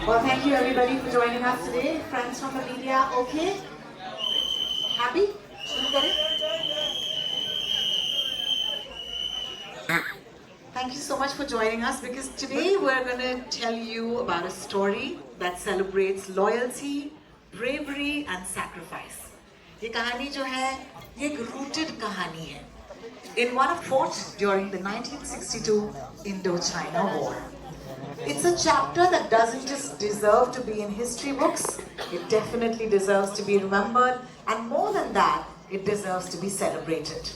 Well, thank you everybody for joining us today. Friends from the media, okay? Happy? Thank you so much for joining us because today we're going to tell you about a story that celebrates loyalty, bravery and sacrifice. ये कहानी जो है, ये एक rooted कहानी है. In one of fought during the 1962 Indo-China War. It's a chapter that doesn't just deserve to be in history books, it definitely deserves to be remembered, and more than that, it deserves to be celebrated.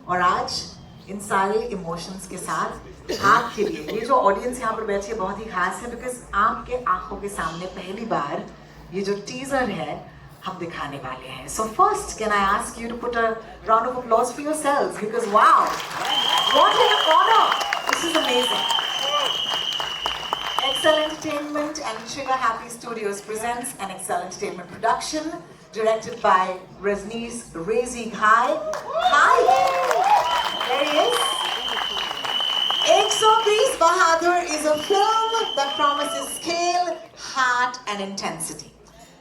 और आज इन सारे emotions के साथ आपके लिए, ये जो audience यहाँ पर बैठी है बहुत ही खास है because आपके आँखों के सामने पहली बार ये जो teaser है हम दिखाने वाले हैं. So first, can I ask you to put a round of applause for yourselves because wow, what an honor! This is amazing. Excel Entertainment and Trigger Happy Studios presents an Excel Entertainment production directed by Rajneesh Rezi Ghai. Hi! There he is. 120 Bahadur is a film that promises scale, heart and intensity.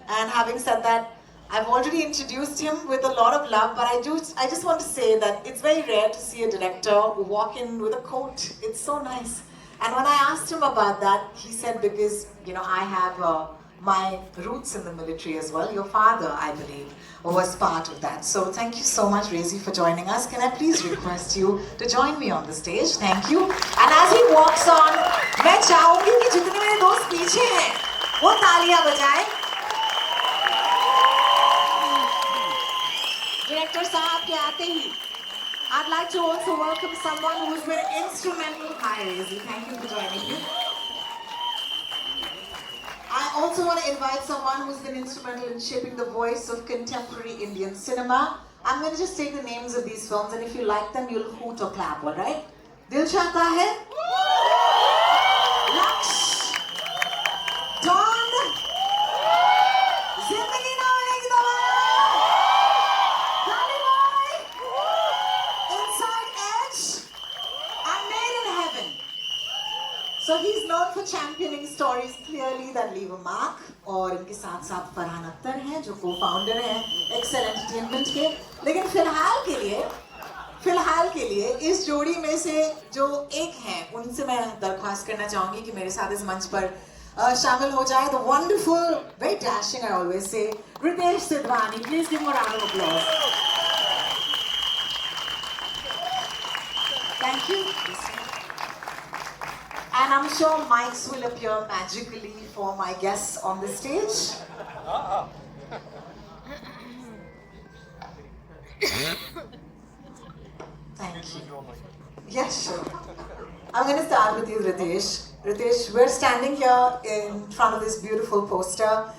And having said that, I've already introduced him with a lot of love, but I just want to say that it's very rare to see a director walk in with a coat. It's so nice. And when I asked him about that, he said, because, you know, I have my roots in the military as well. Your father, I believe, was part of that. So thank you so much, Rezi, for joining us. Can I please request you to join me on the stage? Thank you. And as he walks on, मैं चाहूंगी कि जितने मेरे दोस्त पीछे हैं, वो तालियां बजाएं. Director साहब के आते ही, I'd like to also welcome someone who's been instrumental. Hi, Rezi. Thank you for joining me. I also want to invite someone who's been instrumental in shaping the voice of contemporary Indian cinema. I'm going to just take the names of these films, and if you like them, you'll hoot or clap, all right? Dil Chahta Hai, Laksh, Dawn, Zindagi Na Milegi Dobara, Gully Boy, Inside Edge, and Made in Heaven. So he's known for championing stories clearly that leave a mark. और इनके साथ साथ फरहान अख्तर हैं जो co-founder हैं Excel entertainment के. लेकिन फिलहाल के लिए इस जोड़ी में से जो एक हैं उनसे मैं दरख्वास्त करना चाहूँगी कि मेरे साथ इस मंच पर शामिल हो जाए. The wonderful, very dashing, I always say, Ritesh Sidhwani. Please give him a round of applause. Thank you. And I'm sure mics will appear magically for my guests on the stage. Thank you. Yes, sure. I'm going to start with you, Ritesh. Ritesh, we're standing here in front of this beautiful poster.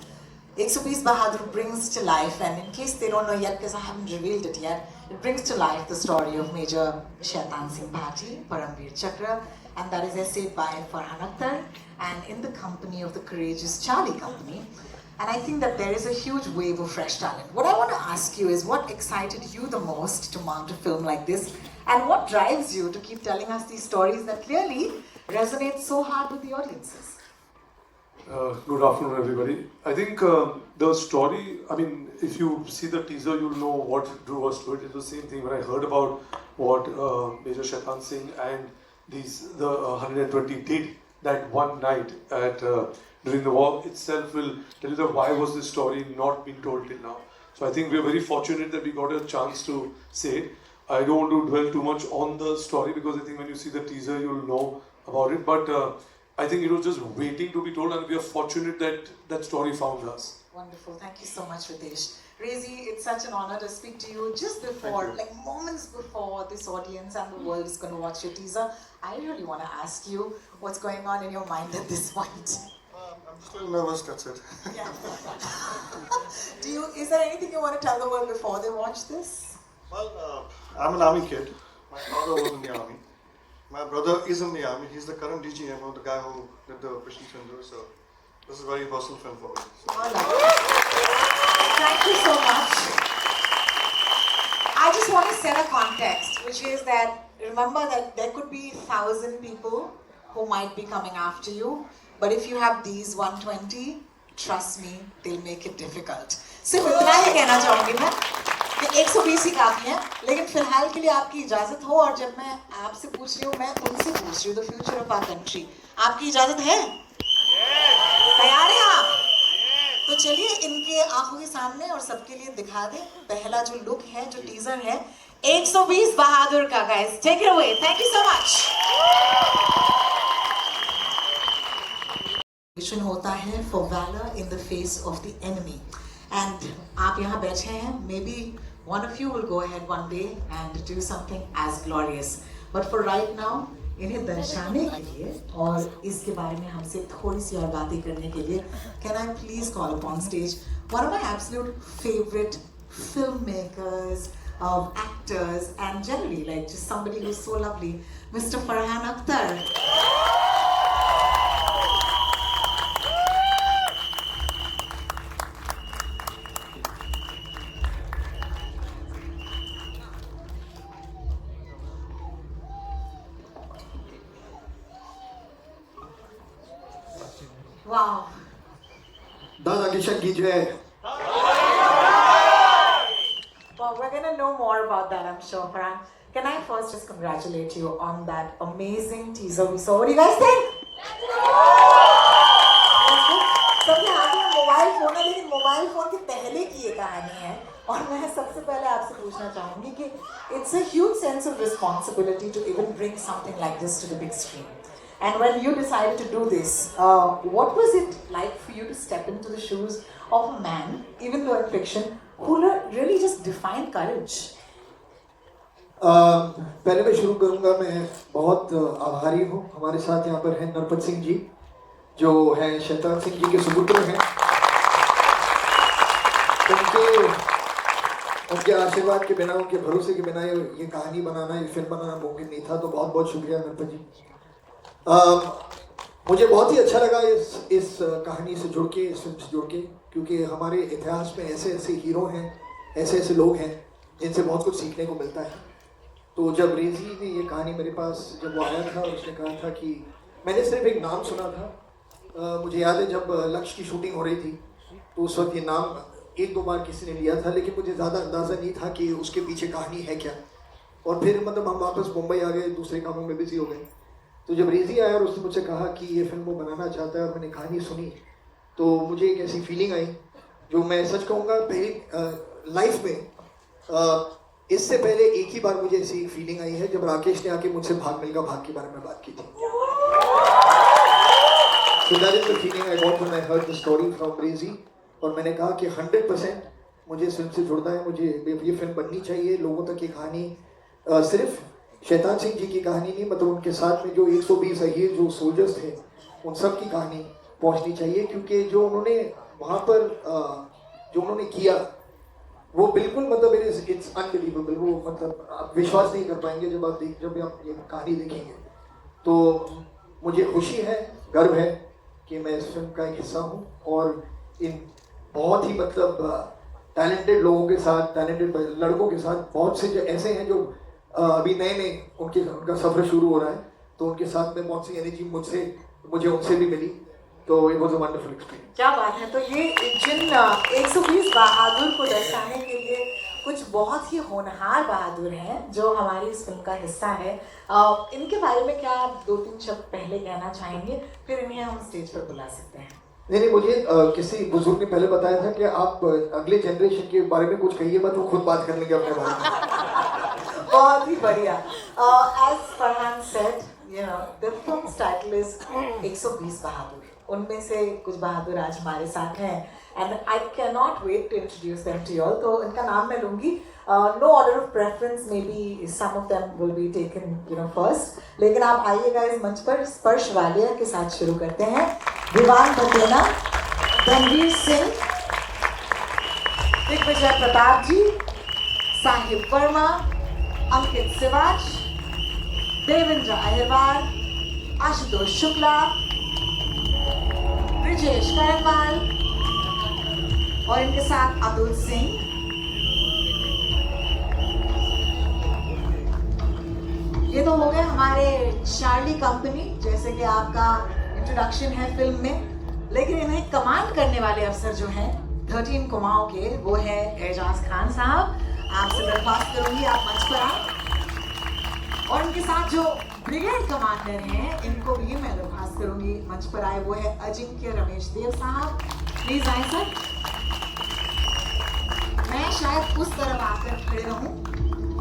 120 Bahadur brings to life, and in case they don't know yet, because I haven't revealed it yet, it brings to life the story of Major Shaitan Singh Bhati, Paramveer Chakra, and that is essayed by Farhan Akhtar, and in the company of the courageous Charlie Company. And I think that there is a huge wave of fresh talent. What I want to ask you is what excited you the most to mount a film like this, and what drives you to keep telling us these stories that clearly resonate so hard with the audiences? Good afternoon, everybody. I think the story, I mean, if you see the teaser, you'll know what drew us to it. It's the same thing when I heard about what Major Shaitan Singh and the 120 did that one night during the war itself will tell you that why was this story not being told till now. So I think we are very fortunate that we got a chance to say it. I don't want to dwell too much on the story because I think when you see the teaser, you'll know about it. But I think it was just waiting to be told, and we are fortunate that that story found us. Wonderful. Thank you so much, Ritesh. Rezi, it's such an honor to speak to you just before, like moments before this audience and the world is going to watch your teaser. I really want to ask you what's going on in your mind at this point. I'm still nervous, that's it. Yeah. Is there anything you want to tell the world before they watch this? Well, I'm an army kid. My father was in the army. My brother is in the army. He's the current DGM, the guy who did the Operation Sindoor. So this is a very personal film for me. So. Thank you so much. I just want to set a context, which is that remember that there could be 1,000 people who might be coming after you, but if you have these 120, trust me, they'll make it difficult. सिर्फ इतना ही कहना चाहूँगी मैं कि 120 ही काफी है, लेकिन फिलहाल के लिए आपकी इजाजत हो और जब मैं आपसे पूछ रही हूँ, मैं उनसे पूछ रही हूँ, the future of our country. आपकी इजाजत है? तैयार हैं आप? तो चलिए इनके आंखों के सामने और सबके लिए दिखा दें पहला जो लुक है, जो टीजर है 120 बहादुर का. Guys take it away. Thank you so much. Mission होता है for valor in the face of the enemy. And आप यहाँ बैठे हैं, maybe one of you will go ahead one day and do something as glorious. But for right now, इन्हें दर्शाने के लिए और इसके बारे में हमसे थोड़ी सी और बातें करने के लिए can I please call upon stage one of my absolute favorite filmmakers, actors and generally like just somebody who's so lovely, Mr. Farhan Akhtar. Wow. दादा किशन की जय. Well, we're gonna know more about that, I'm sure, Farhan. Can I first just congratulate you on that amazing teaser we saw? What do you guys think? सबके हाथ में mobile phone है, लेकिन mobile phone के पहले की ये कहानी है और मैं सबसे पहले आपसे पूछना चाहूँगी कि it's a huge sense of responsibility to even bring something like this to the big screen. And when you decided to do this, what was it like for you to step into the shoes of a man, even though in fiction, who really just defined courage? पहले मैं शुरू करूंगा. मैं बहुत आभारी हूँ. हमारे साथ यहाँ पर हैं नरपत सिंह जी, जो हैं शैतान सिंह जी के सुपुत्र हैं. उनके आशीर्वाद के बिना, उनके भरोसे के बिना ये कहानी बनाना, ये फिल्म बनाना मुमकिन नहीं था. तो बहुत बहुत शुक्रिया नरपत जी. मुझे बहुत ही अच्छा लगा इस कहानी से जुड़ के, इस फिल्म से जुड़ के, क्योंकि हमारे इतिहास में ऐसे ऐसे हीरो हैं, ऐसे ऐसे लोग हैं जिनसे बहुत कुछ सीखने को मिलता है. तो जब रेजी ने ये कहानी मेरे पास जब वो आया था और उसने कहा था कि मैंने सिर्फ एक नाम सुना था. मुझे याद है जब लक्ष्य की शूटिंग हो रही थी तो उस वक्त ये नाम एक दो बार किसी ने लिया था, लेकिन मुझे ज़्यादा अंदाज़ा नहीं था कि उसके पीछे कहानी है क्या. और फिर मतलब हम वापस मुंबई आ गए, दूसरे कामों में बिजी हो गए. तो जब रेजी आया और उसने मुझसे कहा कि ये फिल्म वो बनाना चाहता है और मैंने कहानी सुनी, तो मुझे एक ऐसी फीलिंग आई जो मैं सच कहूँगा पहली लाइफ में इससे पहले एक ही बार मुझे ऐसी फीलिंग आई है जब राकेश ने आके मुझसे भाग मिल्खा भाग के बारे में बात की थी. So that is the feeling I got when I heard the story from रेजी. और मैंने कहा कि 100% मुझे इस फिल्म से जुड़ना है, मुझे ये फिल्म बननी चाहिए. लोगों तक ये कहानी सिर्फ शैतान सिंह जी की कहानी नहीं, मतलब उनके साथ में जो 120 अहीर जो सोल्जर्स थे उन सब की कहानी पहुंचनी चाहिए. क्योंकि जो उन्होंने वहाँ पर जो उन्होंने किया वो बिल्कुल मतलब इट्स अनबिलीवेबल. वो मतलब आप विश्वास नहीं कर पाएंगे जब आप ये कहानी देखेंगे. तो मुझे खुशी है, गर्व है कि मैं इस फिल्म का एक हिस्सा हूँ और इन बहुत ही मतलब टैलेंटेड लोगों के साथ, टैलेंटेड लड़कों के साथ, बहुत से जो ऐसे हैं जो अभी नए उनका सफ़र शुरू हो रहा है, तो उनके साथ में बहुत सी एनर्जी मुझे उनसे भी मिली. तो it was a wonderful experience. क्या बात है. तो ये जिन 120 बहादुर को दर्शाने के लिए कुछ बहुत ही होनहार बहादुर हैं जो हमारी इस फिल्म का हिस्सा है. इनके बारे में क्या आप 2-3 शब्द पहले कहना चाहेंगे, फिर इन्हें हम स्टेज पर बुला सकते हैं. नहीं, मुझे किसी बुजुर्ग ने पहले बताया था कि आप अगले जनरेशन के बारे में कुछ कहिए मत, वो खुद बात कर लेंगे अपने बारे में। बहुत ही बढ़िया। As Farhan said, you know, the film's title is 120 बहादुर। उनमें से कुछ बहादुर आज हमारे साथ हैं, and I cannot wait to introduce them to you all. तो इनका नाम मैं लूँगी। No order of preference, maybe some of them will be taken, you know, first. लेकिन आप आइएगा इस मंच पर। स्पर्श वालिया के साथ शुरू करते हैं। विवान भटेना, धनवीर सिंह, दिग्विजय प्रताप जी, साहिब वर्मा, अंकित सिवाच, देवेंद्र अहिरवार, आशुतोष शुक्ला, ब्रिजेश करनवाल और इनके साथ अतुल सिंह। ये तो हो गए हमारे चार्ली कंपनी, जैसे कि आपका इंट्रोडक्शन है फिल्म में। लेकिन इन्हें कमांड करने वाले अफसर जो हैं 13 कुमाऊं के, वो है एजाज खान साहब। आपसे दरख्वास्त करूंगी आप मंच पर आए। और इनके साथ जो ब्रिगेड कमांडर हैं, इनको भी मैं दरख्वास्त करूंगी मंच पर आए। वो है अजिंक्य रमेश देव साहब। प्लीज आए सर। मैं शायद उस तरफ आकर खड़े रहूं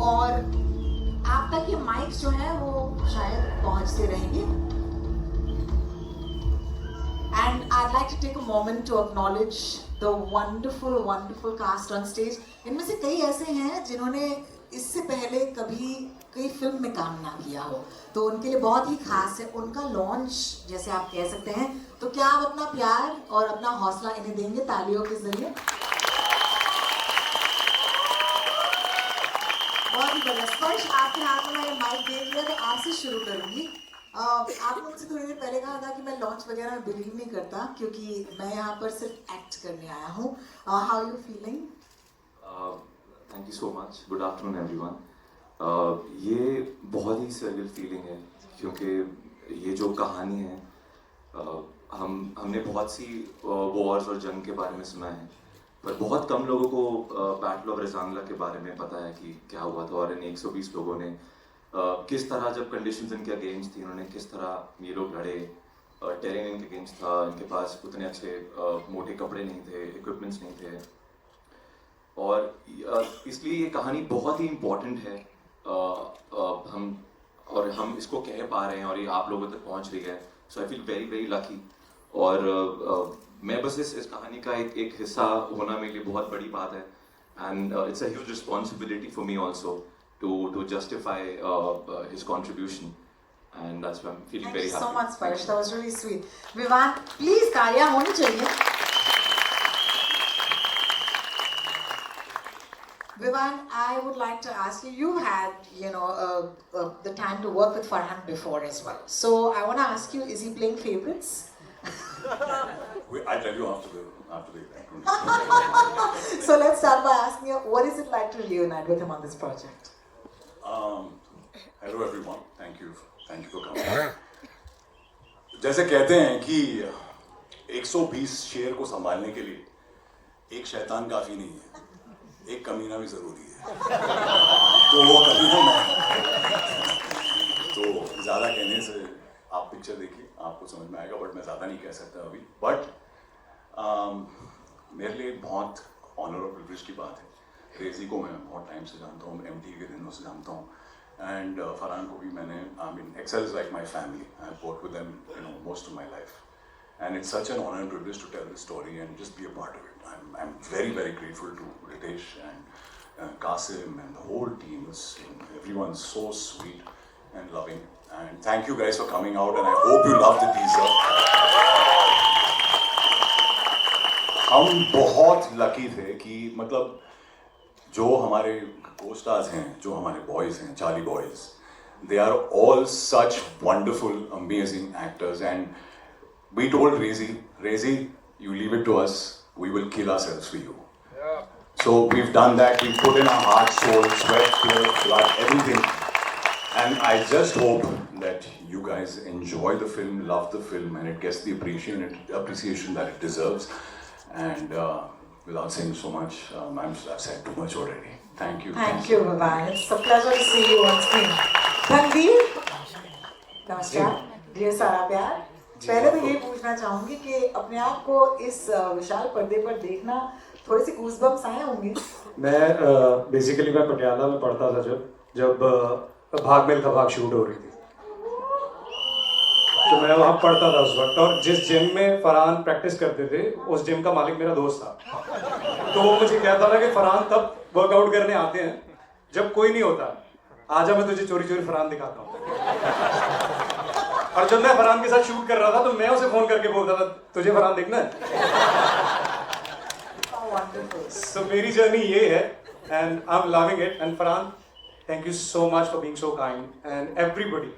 और आप तक ये माइक जो है वो शायद पहुंचते रहेंगे। And I'd like to take a moment to acknowledge the wonderful, wonderful cast on stage. इनमें से कई ऐसे हैं जिन्होंने इससे पहले कभी कोई फिल्म में काम ना किया हो, तो उनके लिए बहुत ही खास है उनका लॉन्च, जैसे आप कह सकते हैं। तो क्या आप अपना प्यार और अपना हौसला इन्हें देंगे तालियों के जरिए? बहुत ही बढ़िया। स्पर्श, आपके हाथ में मैं माइक दे दिया तो आपसे शुरू करूंगी। आपने मुझसे थोड़ी देर पहले कहा था कि मैं लॉन्च वगैरह में बिलीव नहीं करता, क्योंकि मैं यहाँ पर सिर्फ एक्ट करने आया हूँ। How you feeling? Thank you so much. Good afternoon everyone. ये बहुत ही सर्विल फीलिंग है, क्योंकि ये जो कहानी है, हमने बहुत सी वॉर्स और जंग के बारे में सुना है, पर बहुत कम लोगों को बैटल ऑफ रेजांगला के बारे में पता है कि क्या हुआ था। और इन 120 लोगों ने किस तरह, जब कंडीशंस इनके अगेंस्ट थी, उन्होंने किस तरह ये लोग लड़े। टेरेन इनके अगेंस्ट था, इनके पास उतने अच्छे मोटे कपड़े नहीं थे, इक्विपमेंट्स नहीं थे, और इसलिए ये कहानी बहुत ही इम्पोर्टेंट है। हम इसको कह पा रहे हैं और ये आप लोगों तक पहुंच रही है। So I feel very very lucky. और मैं बस इस कहानी का एक हिस्सा होना मेरे लिए बहुत बड़ी बात है। And it's a huge responsibility for me also to justify his contribution, and that's why I'm feeling very happy. Thank you so much, Sparsh. That was really sweet. Vivan, please कार्य होनी चाहिए। Vivan, I would like to ask you. You've had, you know, the time to work with Farhan before as well. So I want to ask you: is he playing favorites? I'll tell you after the event. So let's start by asking you, what is it like to reunite with him on this project? Hello everyone. Thank you for coming. जैसे कहते हैं कि 120 शेर को संभालने के लिए एक शैतान काफी नहीं है, एक कमीना भी जरूरी है। तो वो कमीना मैं। तो ज्यादा कहने से, आप पिक्चर देखिए, आपको समझ में आएगा, बट मैं ज्यादा नहीं कह सकता अभी। बट मेरे लिए बहुत ऑनर और प्रिविलेज की बात है। रेजी को मैं बहुत टाइम से जानता हूँ, MT के दिनों से जानता हूँ, एंड फरहान को भी मैंने, I mean, Excel is like my family. I've worked with them, you know, most of my life, and it's such an honor and privilege to tell this story and just be a part of it. I'm very very grateful to Ritesh and Qasim and the whole team. Everyone's so sweet and loving, and thank you guys for coming out, and I hope you love the teaser. हम बहुत lucky थे कि, मतलब, जो हमारे co-stars हैं, जो हमारे boys हैं, Charlie boys, they are all such wonderful, amazing actors, and we told Rezi, you leave it to us, we will kill ourselves for you. Yeah. So we've done that. We've put in our heart, soul, sweat, tears, blood, everything, and I just hope that you guys enjoy the film, love the film, and it gets the appreciation that it deserves. And without saying so much, I've said too much already. Thank you. Thank you, Vivan. It's a pleasure to see you on screen. Tanveer, नमस्कार, ढेर सारा प्यार। पहले तो ये पूछना चाहूंगी कि अपने आप को इस विशाल पर्दे पर देखना थोड़े से गूज़बम्स आए होंगे। मैं बेसिकली मैं पटियाला में पढ़ता था जब भाग मिल्खा भाग शूट हो रही थी, तो मैं वहाँ पढ़ता था उस वक्त। और जिस जिम में फरहान प्रैक्टिस करते थे उस जिम का मालिक मेरा दोस्त था, तो वो मुझे कहता था कि फरहान तब वर्कआउट करने आते हैं जब कोई नहीं होता, आजा मैं तुझे चोरी चोरी फरहान दिखाता हूँ। और जब मैं फरहान के साथ शूट कर रहा था तो मैं उसे फोन करके बोलता था तुझे फरहान देखना है। So मेरी जर्नी ये है and I'm loving it, and Farhan, thank you so much for being so kind, and everybody,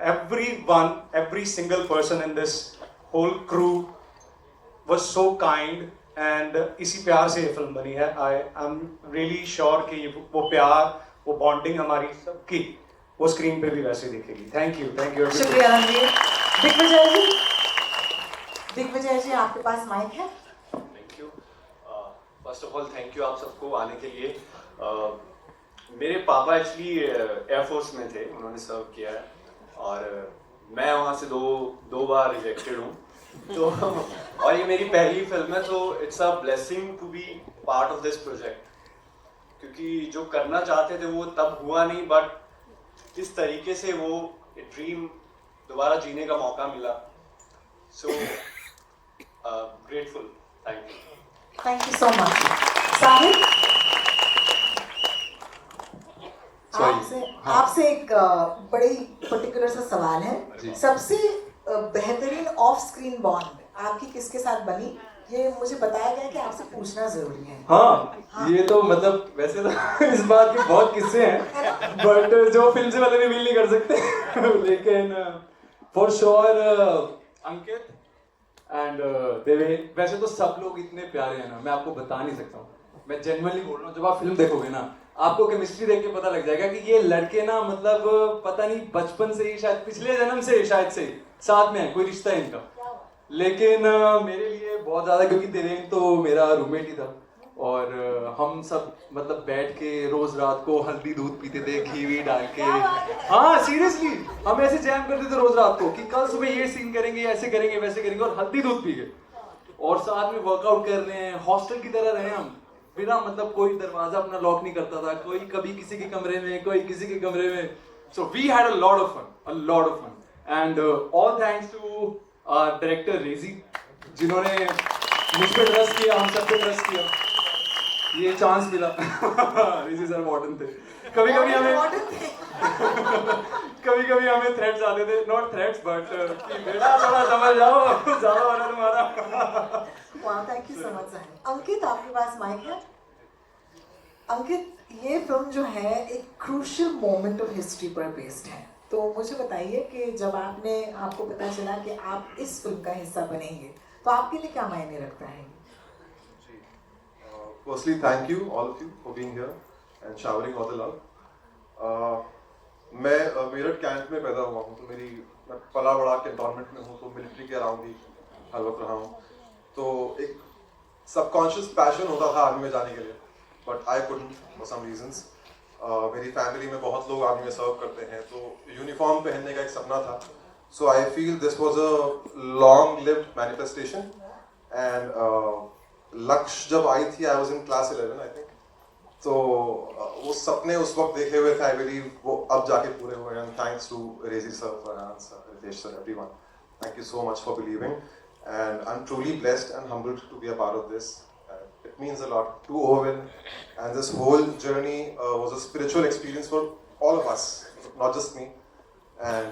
everyone, every single person in this whole crew was so kind, and इसी प्यार से ये फिल्म बनी है। I am really sure कि वो प्यार, वो बॉन्डिंग हमारी सबकी वो स्क्रीन पे भी वैसे दिखेगी। Thank you everybody। शुक्रिया रणवीर। दिग्विजय जी, दिग्विजय जी आपके पास माइक है। Thank you. First of all thank you आप सबको आने के लिए। मेरे पापा एक्चुअली एयरफोर्स में थे, उन्होंने सर्व किया है, और मैं वहाँ से दो बार रिजेक्टेड हूँ, तो और ये मेरी पहली फिल्म है, तो it's a blessing to be part of this project, क्योंकि जो करना चाहते थे वो तब हुआ नहीं, बट किस तरीके से वो ड्रीम दोबारा जीने का मौका मिला। So grateful. Thank you. Thank you so much. Sahib, आपसे एक बड़ी पर्टिकुलर सा सवाल है। सबसे बेहतरीन ऑफ स्क्रीन बॉन्ड आपकी किसके साथ बनी? ये मुझे बताया गया कि आपसे पूछना जरूरी है। हाँ, ये तो मतलब वैसे तो इस बात के बहुत किस्से हैं, बट जो फिल्म से वाले रिवील नहीं कर सकते लेकिन for sure Ankit and Deven. वैसे तो सब लोग इतने प्यारे हैं ना, मैं आपको बता नहीं सकता हूँ, मैं जेन्युइनली बोल रहा हूँ। जब आप फिल्म देखोगे ना, आपको केमिस्ट्री देख के पता लग जाएगा कि ये लड़के ना मतलब पता नहीं बचपन से ही, शायद पिछले जन्म से शायद से साथ में है, कोई रिश्ता है इनका। लेकिन मेरे लिए बहुत ज़्यादा, क्योंकि देवेन तो मेरा रूममेट ही था, और हम सब मतलब बैठ के रोज रात को हल्दी दूध पीते थे, घी वी डाल के। हाँ सीरियसली, हम ऐसे जैम करते थे रोज रात को कि कल सुबह ये सीन करेंगे, ऐसे करेंगे, वैसे करेंगे, और हल्दी दूध पी के और साथ में वर्कआउट कर रहे हैं। हॉस्टल की तरह रहे हम, बिना मतलब कोई दरवाजा अपना लॉक नहीं करता था, कोई कभी किसी के कमरे में, कोई किसी के कमरे में। So we had a lot of fun and all thanks to director Reji, जिन्होंने मुझ पर ट्रस्ट किया, हम सब पे ट्रस्ट किया, ये चांस मिला। रेजी सर मॉडर्न थे। कभी कभी हमें थ्रेट्स आते थे, नॉट थ्रेट्स बट कि बेटा थोड़ा समझ जाओ, ज्यादा वाला तुम्हारा। वाह, थैंक यू सो मच साहिब। अंकित आपके पास माइक है। अंकित, ये फिल्म जो है एक क्रूशियल मोमेंट ऑफ हिस्ट्री पर बेस्ड है, तो मुझे बताइए कि जब आपको पता चला कि आप इस फिल्म का हिस्सा बनेंगे, तो आपके लिए क्या मायने रखता है? Firstly, thank you all of you for being here and showering all the love. मैं मेरठ कैंट में पैदा हुआ हूँ, तो मैं पला बड़ा कैंटोनमेंट में हूँ, तो मिलिट्री के अराउंड ही हर वक्त रहा हूँ। तो एक सबकॉन्शियस पैशन होता था आर्मी में जाने के लिए, but I couldn't for some reasons. मेरी फैमिली में बहुत लोग आर्मी में सर्व करते हैं, तो यूनिफॉर्म पहनने का एक सपना था। So I feel this was a long lived manifestation, and Lakshya जब आई थी, I was in class 11 I think, तो वो सपने उस वक्त देखे हुए थे, आई बिलीव वो अब जाके पूरे हुए हैं। Thanks to Reji sir, Farhan sir, Ritesh sir, everyone, thank you so much for believing, and I'm truly blessed and humbled to be a part of this. It means a lot to Owen, and this whole journey was a spiritual experience for all of us, not just me, and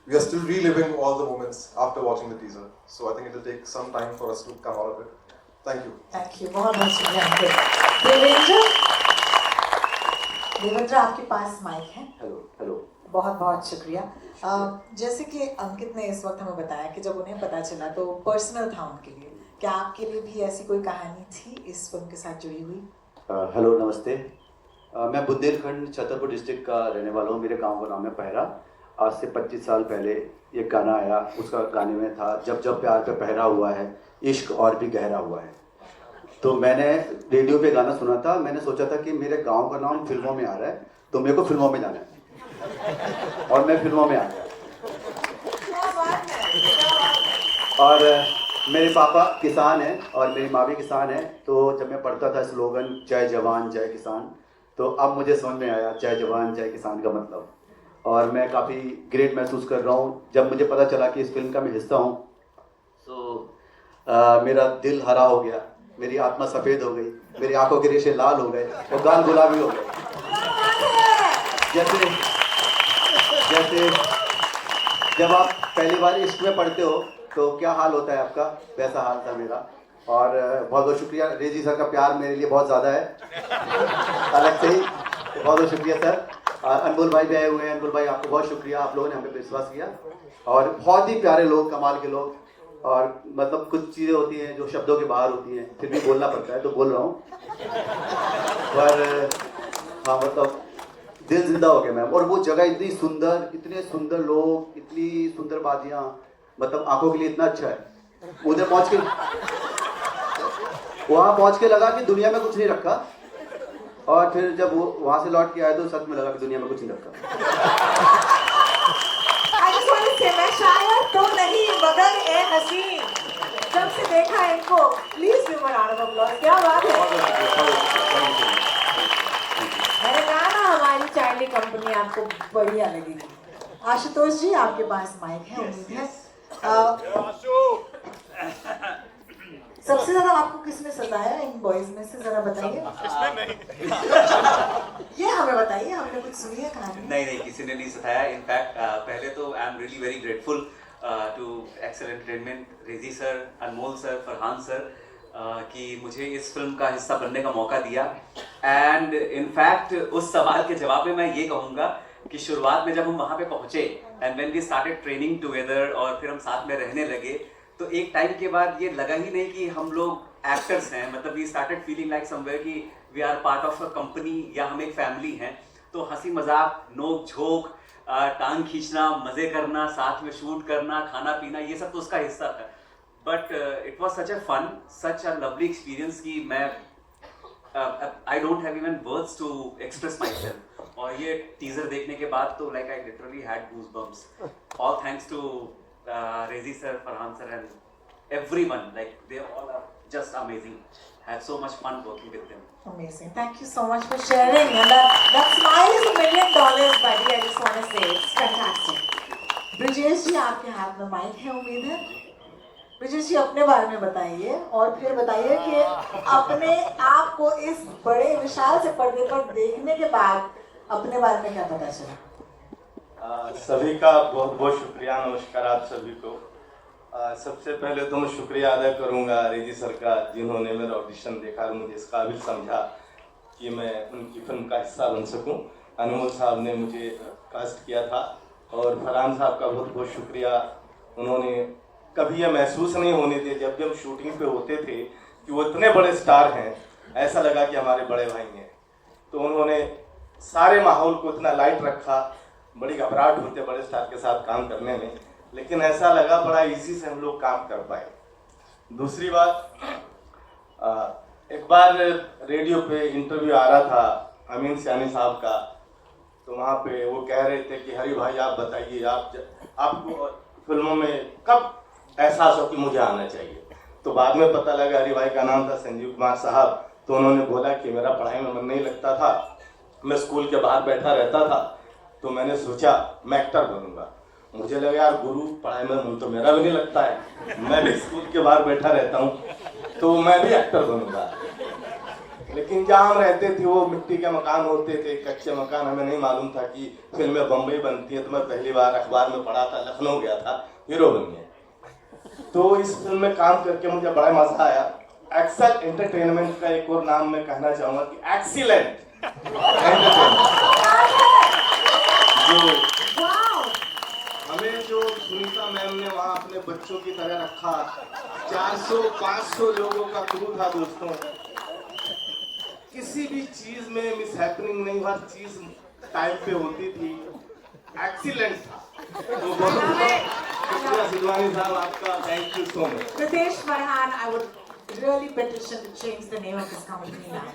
we are still reliving all the moments after watching the teaser. So I think it will take some time for us to come out of it. Thank you. Thank you, बहुत बहुत शुक्रिया। देवेंद्र, आपके पास mic है। Hello. बहुत बहुत शुक्रिया। जैसे कि अंकित ने इस वक्त हमें बताया कि जब उन्हें पता चला तो पर्सनल था उनके लिए, क्या आपके लिए भी ऐसी कोई कहानी थी इस फिल्म के साथ जुड़ी हुई? हेलो, नमस्ते। मैं बुंदेलखंड छतरपुर डिस्ट्रिक्ट का रहने वाला हूँ। मेरे गांव का नाम है पहरा। आज से 25 साल पहले एक गाना आया, उसका गाने में था, जब जब प्यार पे पहरा हुआ है, इश्क और भी गहरा हुआ है। तो मैंने रेडियो पे गाना सुना था, मैंने सोचा था कि मेरे गाँव का नाम फिल्मों में आ रहा है, तो मेरे को फिल्मों में जाना है, और मैं फिल्मों में आ गया। और मेरे पापा किसान हैं और मेरी माँ भी किसान है, तो जब मैं पढ़ता था स्लोगन जय जवान जय किसान, तो अब मुझे समझ में आया जय जवान जय किसान का मतलब। और मैं काफ़ी ग्रेट महसूस कर रहा हूँ जब मुझे पता चला कि इस फिल्म का मैं हिस्सा हूँ। तो मेरा दिल हरा हो गया, मेरी आत्मा सफ़ेद हो गई, मेरी आंखों के रेशे लाल हो गए और गाल गुलाबी हो गए। जैसे जैसे जब आप पहली बार इश्क में पढ़ते हो तो क्या हाल होता है आपका, वैसा हाल था मेरा। और बहुत बहुत शुक्रिया, रेजी सर का प्यार मेरे लिए बहुत ज़्यादा है अलग से ही, तो बहुत बहुत शुक्रिया सर। और अनमोल भाई भी आए हुए हैं, अनमोल भाई आपको बहुत शुक्रिया, आप लोगों ने हमें विश्वास किया। और बहुत ही प्यारे लोग, कमाल के लोग। और मतलब कुछ चीज़ें होती हैं जो शब्दों के बाहर होती हैं, फिर भी बोलना पड़ता है तो बोल रहा हूँ। पर हाँ मतलब दिल जिंदा हो गया मैम। और वो जगह इतनी सुंदर, इतने सुंदर लोग, इतनी सुंदर बादियाँ, मतलब आंखों के लिए इतना अच्छा है। उधर पहुँच के, वहाँ पहुँच के लगा कि दुनिया में कुछ नहीं रखा, और फिर जब वो वहाँ से लौट के आए तो सच में लगा कि दुनिया में कुछ नहीं रखा। मैं शायद तो नहीं मगर ए हसीन, जब से देखा इनको, please give a round of applause. क्या बात है। मैंने कहा ना हमारी चार्ली कंपनी आपको बढ़िया लगेगी। आशुतोष जी आपके पास माइक है, उम्मीद है। सबसे ज्यादा आपको किसने सताया इन बॉयज में से, जरा बताइए। ये हमें बताइए, हमने कुछ सुनी है कहानी? नहीं, किसी ने नहीं सताया। इनफैक्ट पहले तो I am really very grateful to Excel Entertainment, Reji sir, Anmol sir, Farhan sir, कि मुझे इस फिल्म का हिस्सा बनने का मौका दिया। एंड इनफैक्ट उस सवाल के जवाब में मैं ये कहूँगा कि शुरुआत में जब हम वहाँ पे पहुँचे and when we started training together और फिर हम साथ में रहने लगे, तो एक टाइम के बाद ये लगा ही नहीं कि हम लोग एक्टर्स हैं। मतलब we started feeling like somewhere कि we are part of a company या हम एक फैमिली हैं। तो हंसी मजाक, नोक झोंक, टांग खींचना, मजे करना, साथ में शूट करना, खाना पीना, ये सब तो उसका हिस्सा था। But it was such a fun, such a lovely experience कि मैं I don't have even words to express myself. और ये टीजर देखने के बाद तो like I literally had goose bumps. All thanks to Rezi sir, Farhan sir, and everyone. Like they all are just amazing. Had so much fun working with them. Amazing. Thank you so much for sharing. And that smile is $1 million, buddy. I just want to say it's fantastic. Brijesh ji आपके हाथ में mic है, उम्मीद है। ब्रिजेश जी अपने बारे में बताइए और फिर बताइए कि अपने आप को इस बड़े विशाल से पर्दे पर देखने के बाद अपने बारे में क्या पता चला। सभी का बहुत बहुत शुक्रिया, नमस्कार आप सभी को। सबसे पहले तो मैं शुक्रिया अदा करूंगा रेजी सर का, जिन्होंने मेरा ऑडिशन देखा और मुझे इस काबिल समझा कि मैं उनकी फिल्म का हिस्सा बन सकूं। अनमोल साहब ने मुझे कास्ट किया था और फरहान साहब का बहुत बहुत शुक्रिया। उन्होंने कभी यह महसूस नहीं होने दिया जब भी हम शूटिंग पे होते थे कि वो इतने बड़े स्टार हैं, ऐसा लगा कि हमारे बड़े भाई हैं। तो उन्होंने सारे माहौल को इतना लाइट रखा। बड़ी घबराहट होती है बड़े स्टार के साथ काम करने में, लेकिन ऐसा लगा बड़ा इजी से हम लोग काम कर पाए। दूसरी बात, एक बार रेडियो पे इंटरव्यू आ रहा था अमीन सियानी साहब का, तो वहाँ पे वो कह रहे थे कि हरी भाई आप बताइए, आपको फिल्मों में कब एहसास हो कि मुझे आना चाहिए। तो बाद में पता लगा हरी भाई का नाम था संजीव कुमार साहब। तो उन्होंने बोला कि मेरा पढ़ाई में मन नहीं लगता था, मैं स्कूल के बाहर बैठा रहता था, तो मैंने सोचा मैं एक्टर बनूंगा। मुझे लगा यार गुरु, पढ़ाई में मन तो मेरा भी नहीं लगता है, मैं भी स्कूल के बाहर बैठा रहता हूँ, तो मैं भी एक्टर बनूंगा। लेकिन जहाँ हम रहते थे वो मिट्टी के मकान होते थे, कच्चे मकान, हमें नहीं मालूम था कि फिल्में बम्बई बनती है। तो मैं पहली बार अखबार में पढ़ा था, लखनऊ गया था हीरो बनिए। तो इस फिल्म में काम करके मुझे बड़ा मजा आया। एक्सेल एंटरटेनमेंट का एक और नाम मैं कहना चाहूँगा कि एक्सीलेंट एंटरटेनमेंट। हमें जो सुनीता मैम ने वहाँ अपने बच्चों की तरह रखा, 400-500 लोगों का क्रू था दोस्तों। किसी भी चीज में मिस हैपनिंग नहीं, हर चीज टाइम पे होती थी, एक्सीलेंट था। तो बहुत शुक्रिया सिद्धवानी साहब आपका, thank you so much. Ritesh Farhan, I would really petition to change the name of this company now.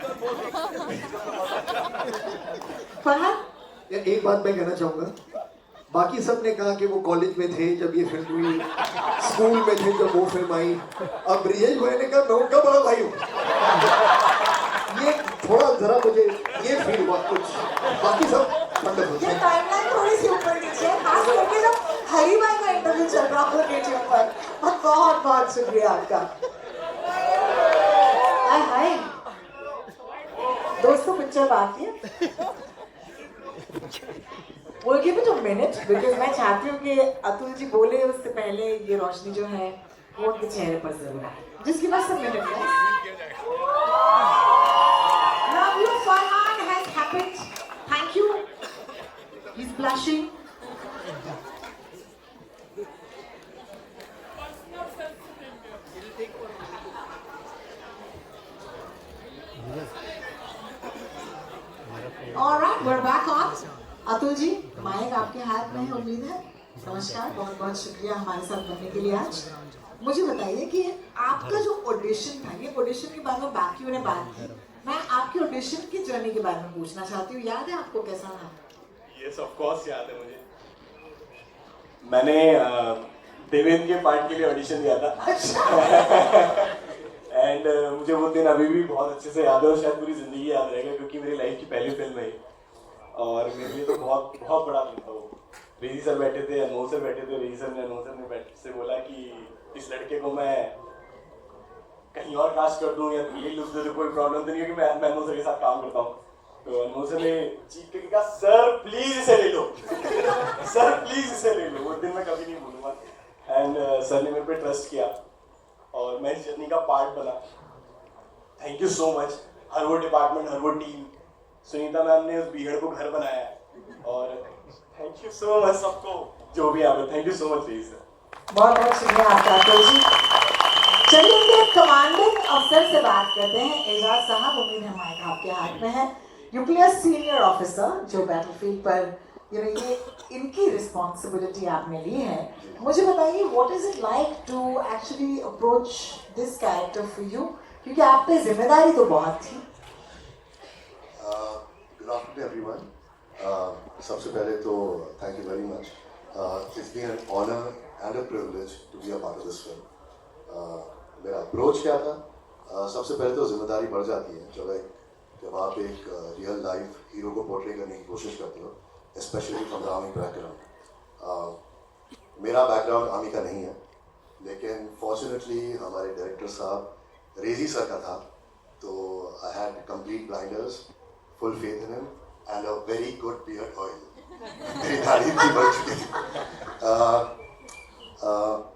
Farhan? एक बात मैं कहना चाहूँगा, बाकी सब ने कहा कि वो कॉलेज में थे जब ये फिल्म हुई, स्कूल में थे जब वो फिल्म आई। अब ब्रिजेश भाई ने कहा मैं उनका बड़ा भाई हूँ। ये थोड़ा जरा मुझे ये फील हुआ कुछ, बाकी सब वंडरफुल। ये टाइमलाइन थोड़ी सी ऊपर नीचे है, खास करके जब हरी भाई का इंटरव्यू चल रहा हो यूट्यूब पर। बहुत बहुत शुक्रिया आपका। हाय हाय दोस्तों, पिक्चर बाकी है। We'll give it a minute because मैं चाहती हूँ कि अतुल जी बोले उससे पहले ये रोशनी जो है वो उनके चेहरे पर जरूर आए। Just give us a minute, guys. Now your Farhan has happened. Thank you. He's blushing. All right, we're back on. Atul ji, mike आपके हाथ में है, उम्मीद है। नमस्कार, बहुत बहुत शुक्रिया हमारे साथ बनने के लिए आज। मुझे बताइए कि आपका जो ऑडिशन था, ये ऑडिशन के बारे में बाकी उन्हें बात की, मैं आपकी ऑडिशन की जर्नी के बारे में पूछना चाहती हूँ। याद है आपको कैसा था? यस ऑफ कोर्स याद है मुझे। मैंने देवेंद्र के पार्ट के लिए ऑडिशन दिया था। एंड मुझे वो दिन अभी भी बहुत अच्छे से याद है और शायद पूरी जिंदगी याद रहेगा, क्योंकि मेरी लाइफ की पहली फिल्म है और मेरे लिए तो बहुत बहुत बड़ा दिन था वो। रेजी सर बैठे थे, अनमोल सर बैठे थे। रेजी सर ने अनमोल सर ने से बोला कि इस लड़के को मैं कहीं और कास्ट कर दूं या ये लुक दे, तो कोई प्रॉब्लम तो नहीं है कि मैं अनमोल सर के साथ काम करता हूँ। तो अनमोल सर ने चीख के कहा, सर प्लीज इसे ले लो। सर प्लीज इसे ले लो। वो दिन मैं कभी नहीं भूलूंगा। एंड सर ने मेरे पे ट्रस्ट किया और मैं इस जर्नी का पार्ट बना। थैंक यू सो मच हर वो डिपार्टमेंट, हर वो टीम। सुनीता मैम ने उस बीहड़ को घर बनाया और थैंक यू सो मच सबको जो भी यहाँ पे। थैंक यू सो मच रही सर। बहुत बहुत शुक्रिया आपका अतुल जी। चलिए उनके कमांडिंग अफसर से बात करते हैं। एजाज साहब, उम्मीद है माइक आपके हाथ में है। You play a senior officer जो बैटलफील्ड पर ये इनकी रिस्पॉन्सिबिलिटी आपने ली है। मुझे बताइए what is it like to actually approach this character for you, क्योंकि आप पे जिम्मेदारी तो बहुत थी। Good afternoon everyone. सबसे पहले तो thank you very much. It's been an honour and a privilege to be a part of this film. मेरा अप्रोच क्या था? सबसे पहले तो जिम्मेदारी बढ़ जाती है जब आप एक रियल लाइफ हीरो को पोर्ट्रे करने की कोशिश करते हो, specially from the army background. मेरा बैकग्राउंड आर्मी का नहीं है, लेकिन फॉर्चुनेटली हमारे डायरेक्टर साहब रेजी सर का था, तो I had complete blinders, full faith in him and a very good beard oil. मेरी दाढ़ी भी बढ़ चुकी थी।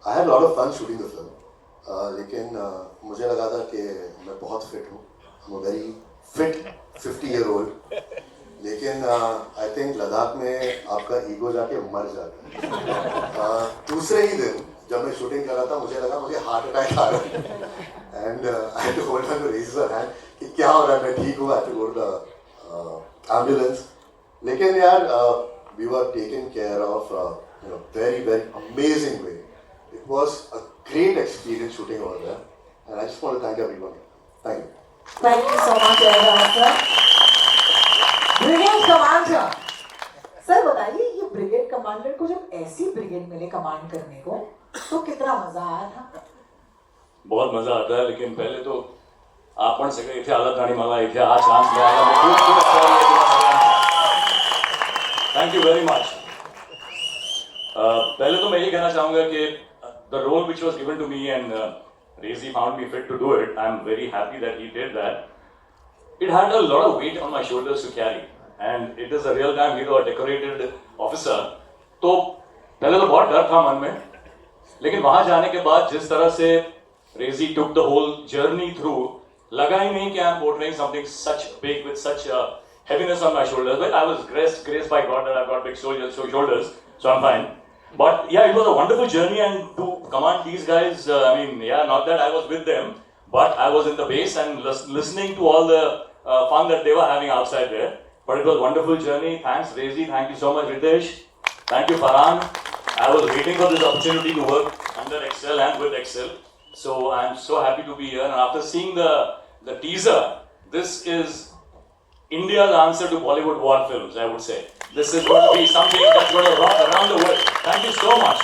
I had lot of fun shooting the film, लेकिन मुझे लगा था कि मैं बहुत फिट हूँ। I am a very fit 50-year-old। लेकिन आई थिंक लद्दाख में आपका ईगो जाके मर जाता है। दूसरे ही दिन जब मैं शूटिंग कर रहा था, मुझे लगा मुझे हार्ट अटैक आ रहा है and I had to hold on to Reji sir hand कि क्या हो रहा है, मैं ठीक हूँ। I had to go to the ambulance. लेकिन यार we were taken care of very very amazing way. It was a great experience shooting over there and I just want to thank everyone. Thank you. Thank you so much, Ejaaz sir. Brigade commander sir, बताइए ये brigade commander को जब ऐसी brigade मिले command करने को, तो कितना मजा आया था? बहुत मजा आता है, लेकिन पहले तो आपण सगळे इथे आलात आणि मला इथे हा चान्स मिळाला, मी खूप खूप आभारी आहे तुम्हा सगळ्यांचा। Thank you very much. पहले तो मैं ये कहना चाहूंगा कि the role which was given to me and Rezi found me fit to do it. I am very happy that he did that. It had a lot of weight on my shoulders to carry, and it is a real-time hero, a decorated officer. तो पहले तो बहुत डर था मन में, लेकिन वहां जाने के बाद जिस तरह से Rezi took the whole journey through, लगा ही नहीं कि I am portraying something such big with such heaviness on my shoulders. But I was graced by God that I've got big shoulders, so I'm fine. But yeah, it was a wonderful journey, and to command these guys, I mean, yeah, not that I was with them, but I was in the base and listening to all the fun that they were having outside there. But it was a wonderful journey. Thanks, Rezi. Thank you so much, Ritesh. Thank you, Farhan. I was waiting for this opportunity to work under Excel and with Excel. So I'm so happy to be here. And after seeing the teaser, this is India's answer to Bollywood war films, I would say. This is going to be something that's going to rock around the world. Thank you so much.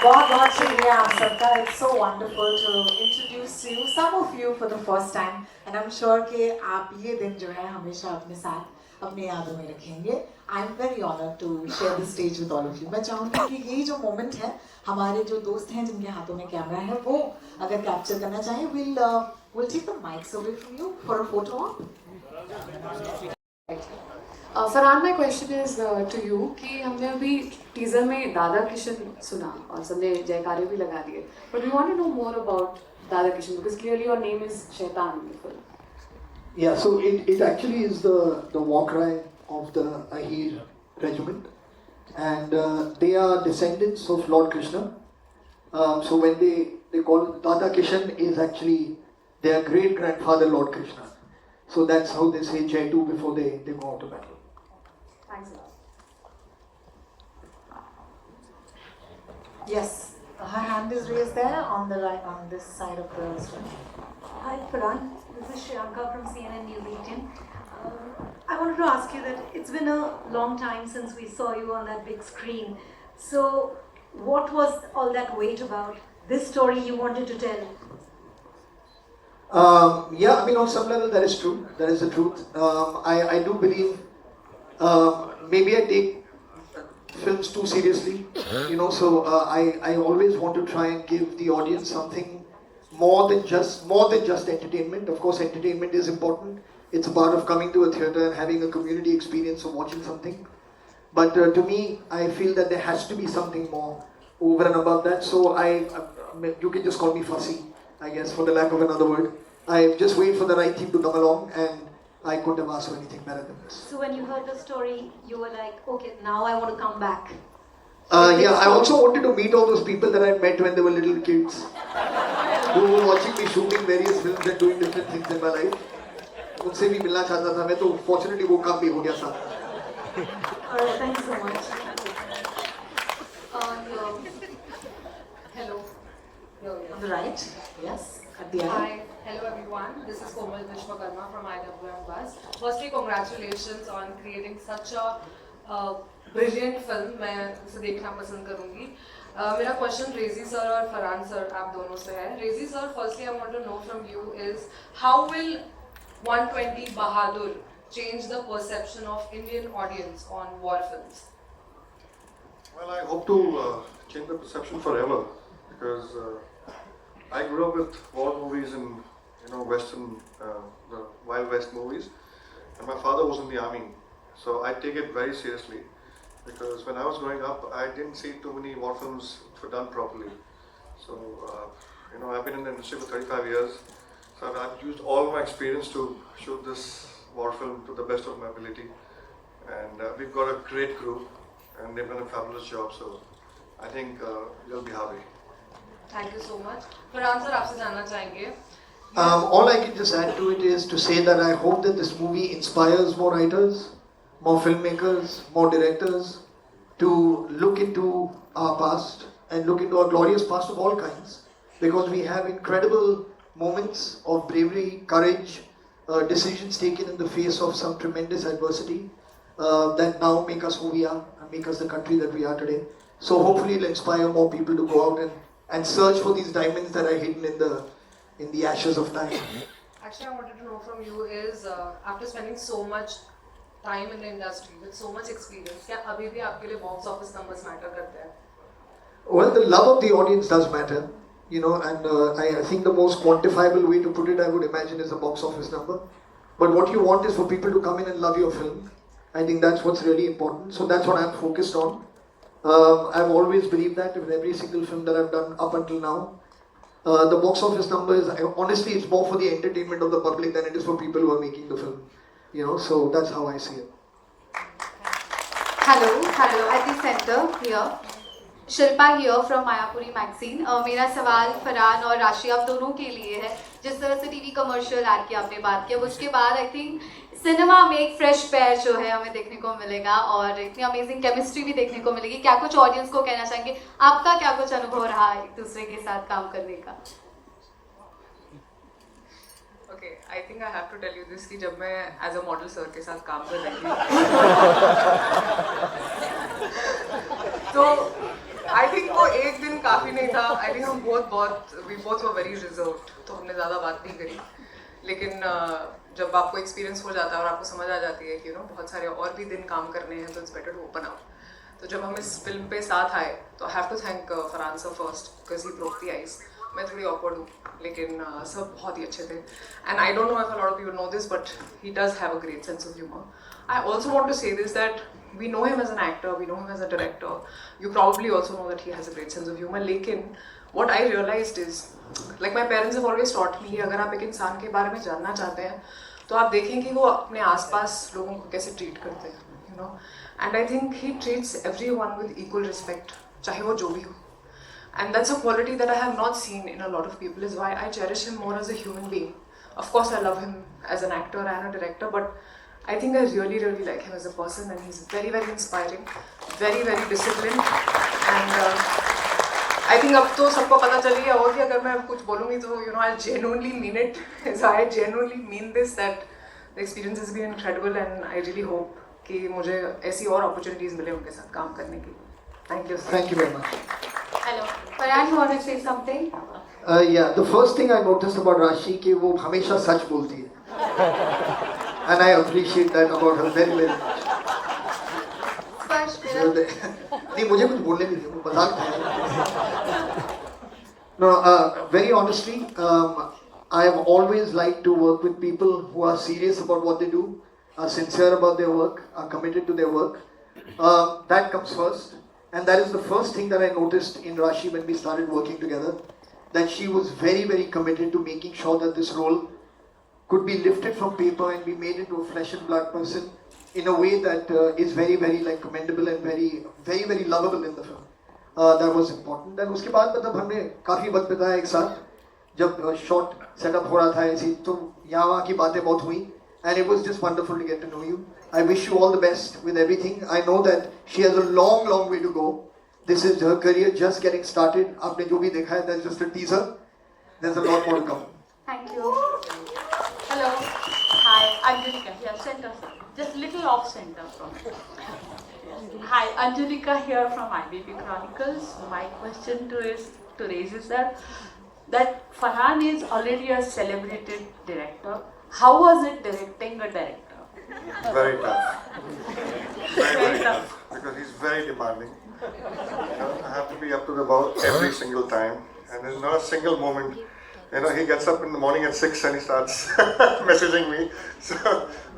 बहुत बहुत शुक्रिया आप सबका. It's so wonderful to introduce you, some of you for the first time, and I'm sure कि आप ये दिन जो है हमेशा अपने साथ अपने यादों में रखेंगे. I'm very honored to share the stage with all of you. मैं चाहूँगी कि यही जो moment है, हमारे जो दोस्त हैं जिनके हाथों में कैमरा है, वो अगर कैप्चर करना चाहें, we'll take the mics away from you for a photo op. Farhan, my question is to you कि हमने अभी टीजर में दादा किशन सुना और सबने जयकारे भी लगा दिए, but we want to know more about Dada Kishan because clearly your name is Shaitan in the film. Yeah, so it actually is the war cry of the Ahir regiment, and they are descendants of Lord Krishna. So when they call Dada Kishan is actually their great grandfather Lord Krishna. So that's how they say Jai Tu before they go out to battle. Thanks a lot. Yes, her hand is raised there on the right, on this side of the screen. Hi Farhan, this is Shriyanka from CNN News 18. I wanted to ask you that it's been a long time since we saw you on that big screen. So what was all that weight about? This story you wanted to tell? Yeah, I mean on some level that is true. That is the truth. I do believe maybe I take films too seriously, you know. So I always want to try and give the audience something more than just entertainment. Of course, entertainment is important. It's a part of coming to a theatre and having a community experience of watching something. But to me, I feel that there has to be something more over and above that. So you can just call me fussy, I guess, for the lack of another word. I just wait for the right team to come along, and I couldn't have asked for anything better than this. So when you heard the story, you were like, okay, now I want to come back. Yeah, I also wanted to meet all those people that I met when they were little kids, who were watching me shooting various films and doing different things in my life. उनसे भी मिलना चाहता था मैं, तो fortunately वो काम भी हो गया था. Alright, thank you so much. Hello. On the right, yes. At the end. Hi, hello everyone. This is Komal Vishwakarma from IWM Buzz. Firstly, congratulations on creating such a brilliant film. मैं उसे देखना पसंद करूँगी. मेरा question रेजी sir और Farhan sir आप दोनों से है. रेजी sir, firstly I want to know from you is how will 120 Bahadur change the perception of Indian audience on war films? Well, I hope to change the perception forever, because I grew up with war movies and Western, the Wild West movies, and my father was in the army, so I take it very seriously. Because when I was growing up, I didn't see too many war films which were done properly. So I've been in the industry for 35 years, so I've used all my experience to shoot this war film to the best of my ability, and we've got a great crew, and they've done a fabulous job. So I think you'll be happy. Thank you so much. Farhan sir आपसे जानना चाहेंगे. All I can just add to it is to say that I hope that this movie inspires more writers, more filmmakers, more directors to look into our past and look into our glorious past of all kinds, because we have incredible moments of bravery, courage, decisions taken in the face of some tremendous adversity that now make us who we are and make us the country that we are today. So hopefully it'll inspire more people to go out and search for these diamonds that are hidden in the ashes of time. Actually, I wanted to know from you is after spending so much time in the industry with so much experience, क्या अभी भी आपके लिए box office numbers matter करते हैं? Well, the love of the audience does matter, and I think the most quantifiable way to put it, I would imagine, is a box office number. But what you want is for people to come in and love your film. I think that's what's really important. So that's what I'm focused on. I've always believed that with every single film that I've done up until now. The box office number is, honestly, it's more for the entertainment of the public than it is for people who are making the film. So that's how I see it. Hello, at the center here. Shilpa here from Mayapuri magazine. मेरा सवाल फरहान और राशि आप दोनों के लिए है. जिस तरह से टीवी कमर्शियल ऐड की आपने बात किया, उसके बाद आई थिंक सिनेमा में एक फ्रेश पैर जो है हमें देखने को मिलेगा और इतनी अमेजिंग केमिस्ट्री भी देखने को मिलेगी. क्या कुछ ऑडियंस को कहना चाहेंगे? आपका क्या कुछ अनुभव रहा एक दूसरे के साथ काम करने का? Okay, I think I have to tell you this कि जब मैं as a model sir के साथ काम कर रही थी तो I think वो एक दिन काफ़ी नहीं था. I think हम we both were very reserved, तो हमने ज़्यादा बात नहीं करी. लेकिन जब आपको एक्सपीरियंस हो जाता है और आपको समझ आ जाती है कि बहुत सारे और भी दिन काम करने हैं, तो it's better to open up. तो जब हम इस फिल्म पे साथ आए, तो I have to thank Farhan sir first, because he broke the ice. मैं थोड़ी ऑकवर्ड हूँ, लेकिन सब बहुत ही अच्छे थे. And I don't know if a lot of people know this, but he does have a great sense of humour. I also want to say this, that we know him as an actor, we know him as a director. You probably also know that he has a great sense of humor. लेकिन what I realized is, like my parents have always taught me, अगर आप एक इंसान के बारे में जानना चाहते हैं, तो आप देखें कि वो अपने आसपास लोगों को कैसे ट्रीट करते हैं, And I think he treats everyone with equal respect, चाहे वो जो भी हो. And that's a quality that I have not seen in a lot of people, is why I cherish him more as a human being. Of course, I love him as an actor and a director, but I think I really, really like him as a person, and he's very, very inspiring, very, very disciplined, and I think अब तो सबको पता चल गया होगा कि अगर मैं कुछ बोलूँगी तो I genuinely mean it. So I genuinely mean this, that the experience has been incredible, and I really hope कि मुझे ऐसी और opportunities मिले उनके साथ काम करने की. Thank you. Thank you very much. Hello, Farhan, you want to say something? Yeah, the first thing I noticed about Rashi कि वो हमेशा सच बोलती है. And I appreciate that about her very, very much. नहीं, मुझे कुछ बोलने नहीं दिया, मजाक था. No, very honestly, I have always liked to work with people who are serious about what they do, are sincere about their work, are committed to their work. That comes first, and that is the first thing that I noticed in Rashi when we started working together, that she was very, very committed to making sure that this role could be lifted from paper and be made into a flesh and blood person in a way that is very, very commendable and very, very, very lovable in the film. That was important. Then उसके बाद मतलब हमने काफी वक्त बिताया एक साथ. जब short setup हो रहा था ऐसी, तो यहाँ वहाँ की बातें बहुत हुई, and it was just wonderful to get to know you. I wish you all the best with everything. I know that she has a long, long way to go. This is her career just getting started. आपने जो भी देखा है, that's just a teaser. There's a lot more to come. Thank you. Hello. Hi, Angelika here, center. Just little off center from. Hi, Angelika here from IBP Chronicles. My question to Rezi is that Farhan is already a celebrated director. How was it directing a director? Very tough. Very tough. Because he's very demanding. I have to be up to the mark every single time, and there's not a single moment. He gets up in the morning at 6 and he starts messaging me. So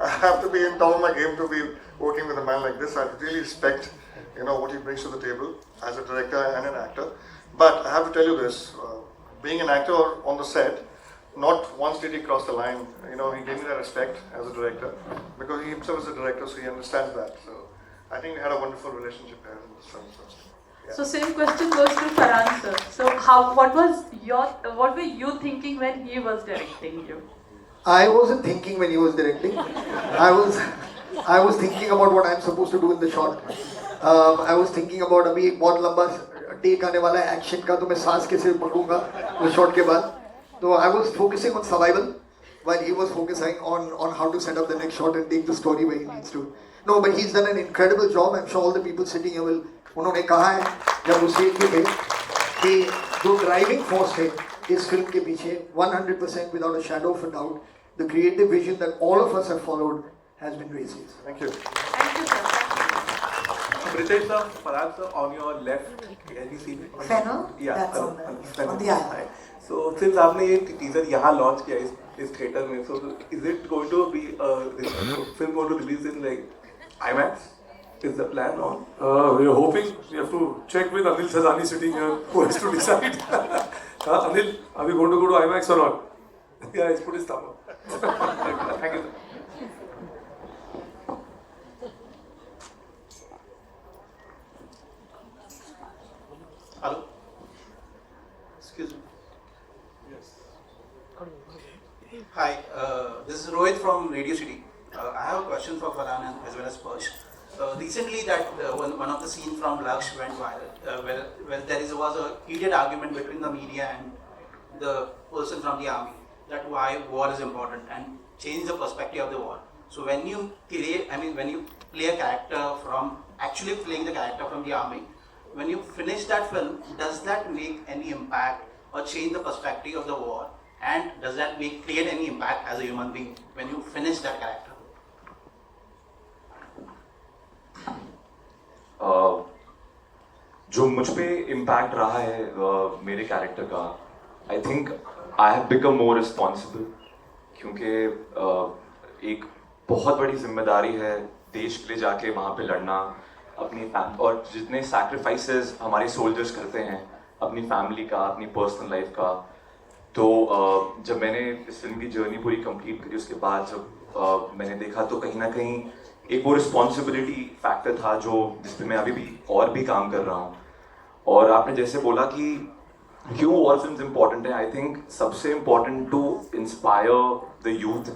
I have to be in top of my game to be working with a man like this. I really respect, what he brings to the table as a director and an actor. But I have to tell you this, being an actor on the set, not once did he cross the line. He gave me that respect as a director, because he himself is a director, so he understands that. So I think we had a wonderful relationship here in this film. Yeah. So same question goes to Farhan sir. So what were you thinking when he was directing you? I wasn't thinking when he was directing. I was thinking about what I'm supposed to do in the shot. I was thinking about अभी एक बहुत लंबा take आने वाला है action का, तो मैं सांस कैसे पकड़ूंगा उस शॉट के बाद. तो I was focusing on survival while he was focusing on how to set up the next shot and take the story where he needs to. No, but he's done an incredible job. I'm sure all the people sitting here will. उन्होंने कहा है जब उस seat में थे कि जो driving force है इस फिल्म के पीछे 100% without a shadow of a doubt, the creative vision that all of us have followed has been Rezi's. Thank you. Thank you sir. Pritesh sir, Farhan sir, on your left, can you see me? Fennel? Yeah, That's on the eye. So since आपने ये teaser यहाँ launch किया इस theater में, so is it going to be film going to release in IMAX? Is the plan on? We are hoping. We have to check with Anil Sazani sitting here, who has to decide. Anil, are we going to go to IMAX or not? Yeah, he's put his thumb up. Thank you. Hello. Excuse me. Yes. Hi, this is Rohit from Radio City. I have a question for Farhan as well as Persh. Recently, that one of the scenes from Laksh went viral, where there was a heated argument between the media and the person from the army, that why war is important and change the perspective of the war. So when you play a character from actually playing the character from the army, when you finish that film, does that make any impact or change the perspective of the war? And does that create any impact as a human being when you finish that character? जो मुझ पे impact रहा है मेरे character का, I think I have become more responsible, क्योंकि एक बहुत बड़ी जिम्मेदारी है देश के लिए जाके वहाँ पे लड़ना, अपनी और जितने सैक्रिफाइसेस हमारे सोल्जर्स करते हैं अपनी फैमिली का, अपनी पर्सनल लाइफ का। तो जब मैंने इस फिल्म की जर्नी पूरी कंप्लीट करी, उसके बाद जब मैंने देखा तो कहीं ना कहीं एक वो रिस्पॉन्सिबिलिटी फैक्टर था जो जिस पे मैं अभी भी और भी काम कर रहा हूँ। और आपने जैसे बोला कि क्यों वॉर फिल्म्स इम्पॉर्टेंट है, आई थिंक सबसे important to inspire the youth,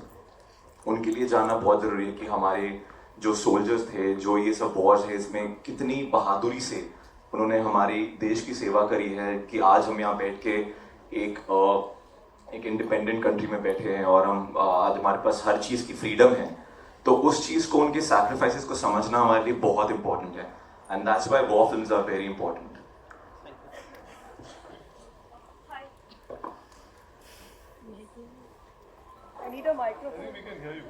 उनके लिए जानना बहुत ज़रूरी है कि हमारे जो सोल्जर्स थे, जो ये सब वॉर्स है, इसमें कितनी बहादुरी से उन्होंने हमारी देश की सेवा करी है कि आज हम यहाँ बैठ के एक इंडिपेंडेंट कंट्री में बैठे हैं और हम आज हमारे पास हर चीज़ की फ्रीडम है। तो उस चीज़ को, उनके सैक्रिफाइसेस को समझना हमारे लिए बहुत इंपॉर्टेंट है, and that's why war films are very important. I need a microphone. Maybe we can hear you.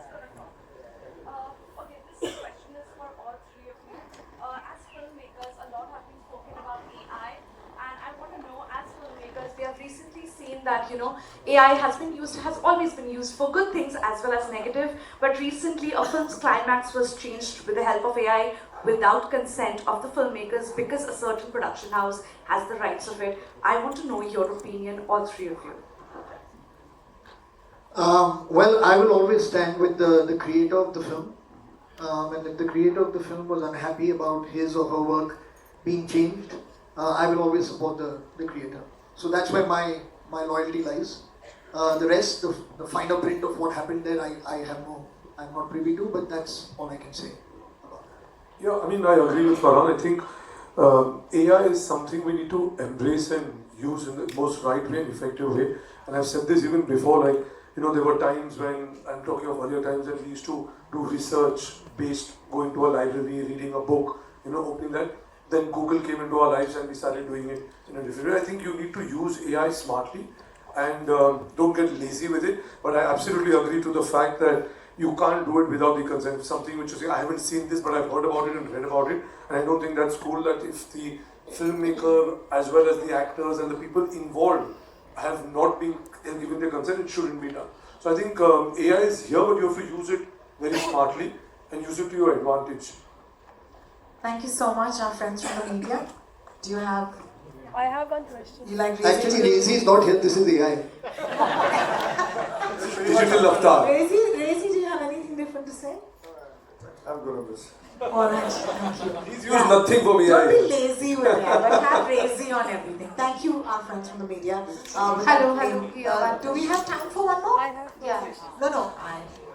Okay, this question is for all three of you. As filmmakers, a lot have been spoken about AI, and I want to know, as filmmakers, we have recently seen that AI has always been used for good things as well as negative. But recently, a film's climax was changed with the help of AI without consent of the filmmakers because a certain production house has the rights of it. I want to know your opinion, all three of you. Well, I will always stand with the creator of the film. And if the creator of the film was unhappy about his or her work being changed, I will always support the creator. So that's where my loyalty lies. The rest, the finer print of what happened there, I'm not privy to, but that's all I can say about that. Yeah, I mean, I agree with Farhan. I think AI is something we need to embrace and use in the most right way and effective way. And I've said this even before, like, there were times when, I'm talking of earlier times, when we used to do research based, going to a library, reading a book, opening that. Then Google came into our lives and we started doing it in a different way. I think you need to use AI smartly and don't get lazy with it. But I absolutely agree to the fact that you can't do it without the consent. Something which you say, I haven't seen this, but I've heard about it and read about it. And I don't think that's cool, that if the filmmaker as well as the actors and the people involved have not been given their consent, it shouldn't be done. So I think AI is here, but you have to use it very smartly and use it to your advantage. Thank you so much, our friends from the media. Do you have? I have one question. You like Actually, Rezi is not here. This is AI. Digital avatar. Rezi, do you have anything different to say? I'm good on this. All right, thank you. He's used nothing for me. Don't be lazy with it, but have Rezi on everything. Thank you, our friends from the media. Hello. Do we have time for one more? I have one question. No.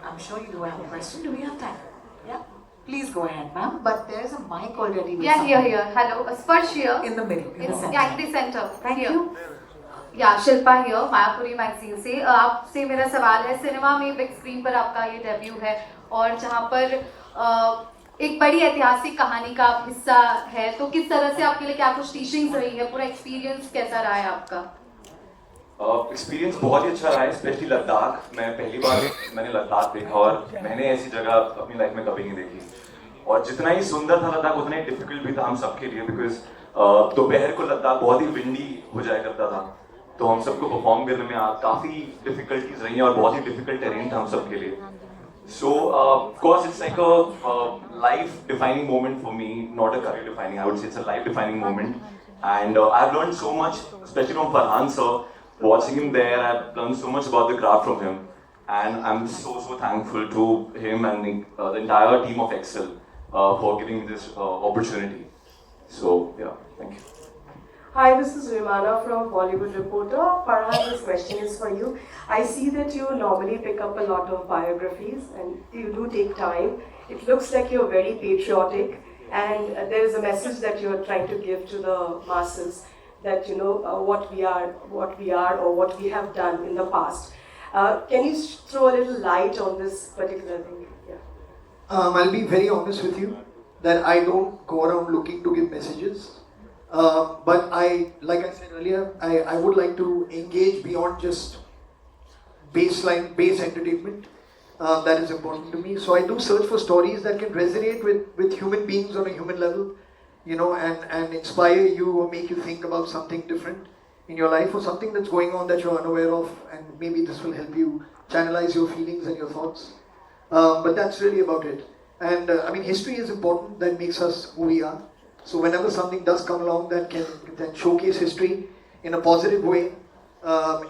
I'm sure you do have a question. Do we have time? Yeah. Please go ahead, ma'am. But there's a mic already. With Yeah, someone. here. Hello. Sparsh here. In the middle. In the center. Yeah, in the center. Thank Here. you. या Shilpa here Mayapuri magazine से। आपसे मेरा सवाल है, cinema में big screen पर आपका ये डेब्यू है और जहाँ पर एक बड़ी ऐतिहासिक कहानी का आप हिस्सा है, तो किस तरह से आपके लिए क्या कुछ टीचिंग्स रही है, पूरा एक्सपीरियंस कैसा रहा है आपका? एक्सपीरियंस बहुत ही अच्छा रहा है, स्पेशली लद्दाख। मैं पहली बार मैंने लद्दाख देखा और मैंने ऐसी जगह अपनी लाइफ में कभी नहीं देखी। और जितना ही सुंदर था लद्दाख, उतना ही डिफिकल्ट भी था हम सबके लिए, बिकॉज दोपहर को लद्दाख बहुत ही विंडी हो जाया करता था, तो हम सबको परफॉर्म करने में काफ़ी डिफिकल्टीज रही हैं और बहुत ही डिफिकल्ट टेरेन था हम सबके लिए। So, of course, it's like a life-defining moment for me, not a career-defining. I would say it's a life-defining moment, and I've learned so much, especially from Farhan sir. Watching him there, I've learned so much about the craft from him, and I'm so thankful to him and the entire team of Excel for giving me this opportunity. So, yeah, thank you. Hi, this is Rimana from Bollywood Reporter. Farhan, this question is for you. I see that you normally pick up a lot of biographies and you do take time. It looks like you're very patriotic and there is a message that you're trying to give to the masses that what we are or what we have done in the past. Can you throw a little light on this particular thing? Yeah. I'll be very honest with you that I don't go around looking to give messages. But like I said earlier, I would like to engage beyond just base entertainment. That is important to me. So I do search for stories that can resonate with human beings on a human level, and inspire you or make you think about something different in your life or something that's going on that you're unaware of, and maybe this will help you channelize your feelings and your thoughts. But that's really about it. And history is important. That makes us who we are. So whenever something does come along that can showcase history in a positive way,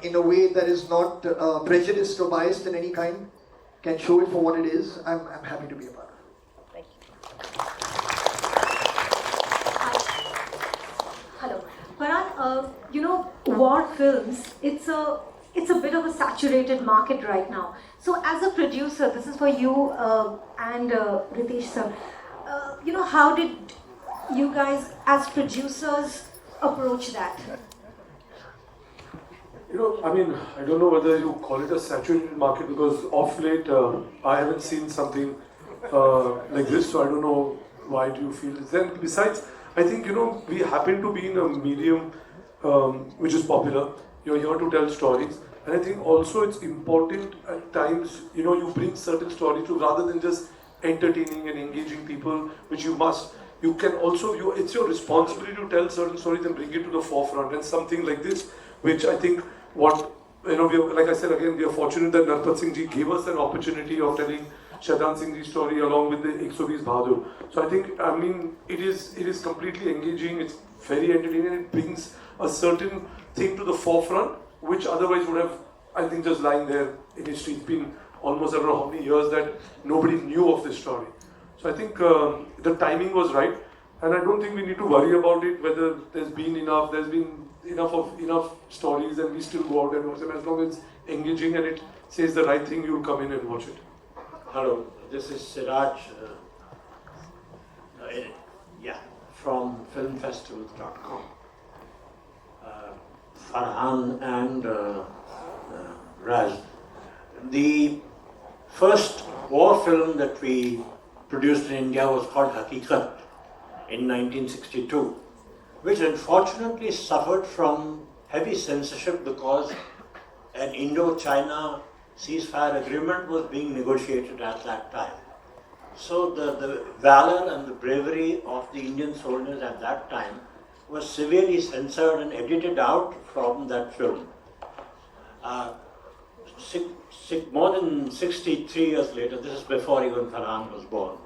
in a way that is not prejudiced or biased in any kind, can show it for what it is, I'm happy to be a part of it. Hello. Farhan, war films, it's a bit of a saturated market right now. So as a producer, this is for you and Ritesh sir, how did you guys as producers approach that? I don't know whether you call it a saturated market, because of late I haven't seen something like this, so I don't know why do you feel this. Then besides, I think, we happen to be in a medium which is popular. You're here to tell stories, and I think also it's important at times, you bring certain stories to, rather than just entertaining and engaging people, which you must. You can also, it's your responsibility to tell certain stories and bring it to the forefront, and something like this, which I think like I said again, we are fortunate that Narpat Singh Ji gave us an opportunity of telling Shaitan Singh Ji's story along with the 120 Bahadur. So I think, it is completely engaging, it's very entertaining, it brings a certain thing to the forefront, which otherwise would have, I think, just lying there in history. It's been almost, I don't know how many years that nobody knew of this story. So I think the timing was right, and I don't think we need to worry about it, whether there's been enough stories, and we still go out and watch them. As long as it's engaging and it says the right thing, you'll come in and watch it. Hello, this is Siraj, from filmfestivals.com. Farhan and Raz. The first war film that we produced in India was called Haqiqat in 1962, which unfortunately suffered from heavy censorship because an Indo-China ceasefire agreement was being negotiated at that time. So the valor and the bravery of the Indian soldiers at that time was severely censored and edited out from that film. More than 63 years later, this is before even Farhan was born.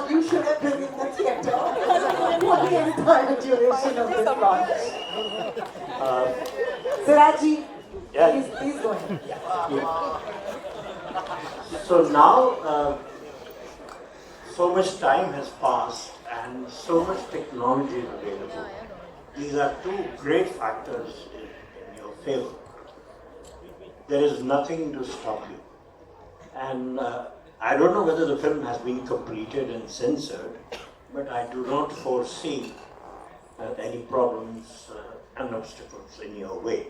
You should have been in the theatre for the entire duration of this launch. Siraji, please go ahead. So now, so much time has passed and so much technology is available. These are two great factors in your favor. There is nothing to stop you. And I don't know whether the film has been completed and censored, but I do not foresee any problems and obstacles in your way.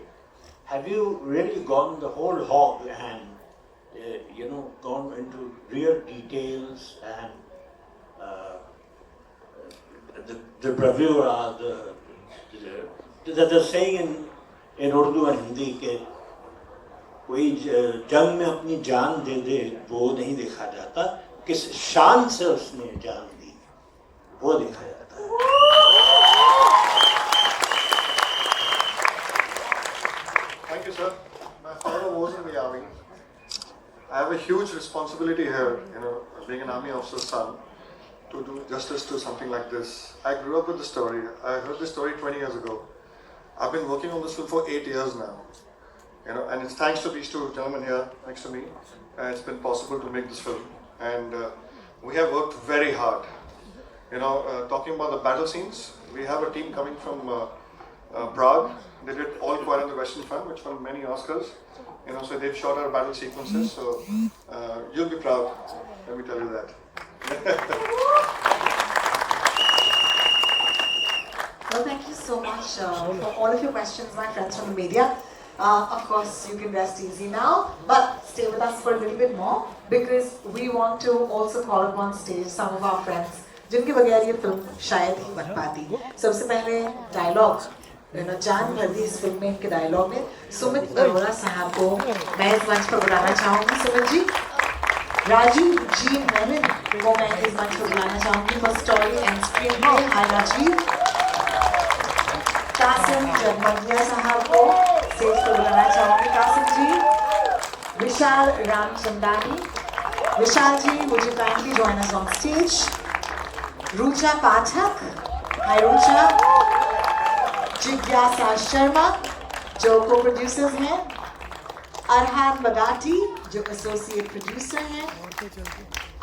Have you really gone the whole hog and gone into real details and the bravura, the saying in Urdu and Hindi ke कोई जंग में अपनी जान दे दे वो नहीं देखा जाता, किस शान से उसने जान दी वो देखा जाता है. Thank you, sir. My father was in the army. I have a huge responsibility here, being an army officer's son, to do justice to something like this. I grew up with the story. I heard this story 20 years ago. I've been working on this film for 8 years now. And it's thanks to these two gentlemen here next to me, it's been possible to make this film. And we have worked very hard. Talking about the battle scenes, we have a team coming from Prague. They did All Quiet on the Western Front, which won many Oscars. You know, so they've shot our battle sequences. So you'll be proud. Let me tell you that. Well, thank you so much for all of your questions, my friends from the media. Of course, you can rest easy now, but stay with us for a little bit more because we want to also call upon stage some of our friends जिनके बगैर ये film शायद ही बन पाती। सबसे पहले dialogue, जान भर दी इस फिल्म में इनके डायलॉग में सुमित अरोड़ा साहब को मैं इस मंच पर बुलाना चाहूँगी। सुमित जी, राजीव जी मेनन को मैं इस मंच पर बुलाना चाहूँगी for story and screenplay. Hi Rajeev. Qasim Jagmagiya साहब को स्टेज पर बुलाना चाहूँगी। कासिम जी। विशाल रामचंदानी, विशाल जी would you kindly join us on stage? Rucha पाठक, हाय रुचा। जिज्ञासा शर्मा जो को प्रोड्यूसर्स हैं, अरहान बगाटी जो एसोसिएट प्रोड्यूसर हैं,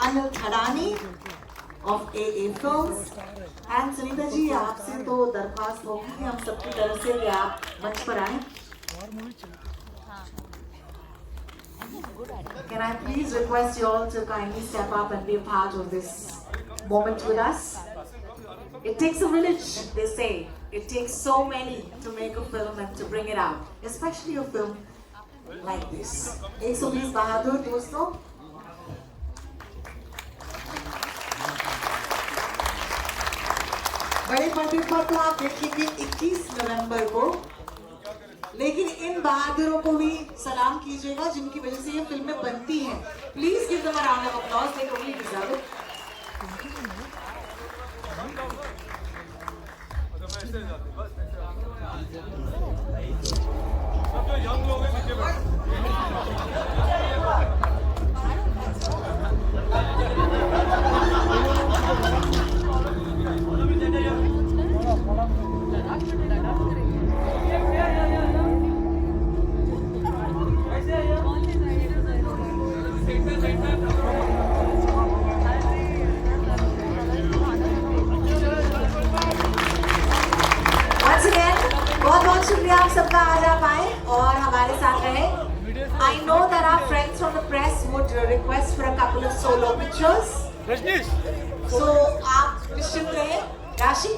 Anil Thadani of AA films and Sunita ji, आपसे तो दरख्वास्त होगी हम सबकी तरफ से कि आप मंच पर आए। Can I please request you all to kindly step up and be a part of this moment with us? It takes a village, they say. It takes so many to make a film and to bring it out, especially a film like this. 120 बहादुर दोस्तों, बड़े पर्दे पर तो आप देखेंगे 21 नवंबर को, लेकिन इन बहादुरों को भी सलाम कीजिएगा जिनकी वजह से ये फिल्में बनती हैं। Please give them a round of applause, they totally deserve it. बहुत शुक्रिया आप सबका, आज आप आए और हमारे साथ रहे। I know that our friends from the press would request for a couple of solo pictures. So आप निश्चिंत रहे। राशि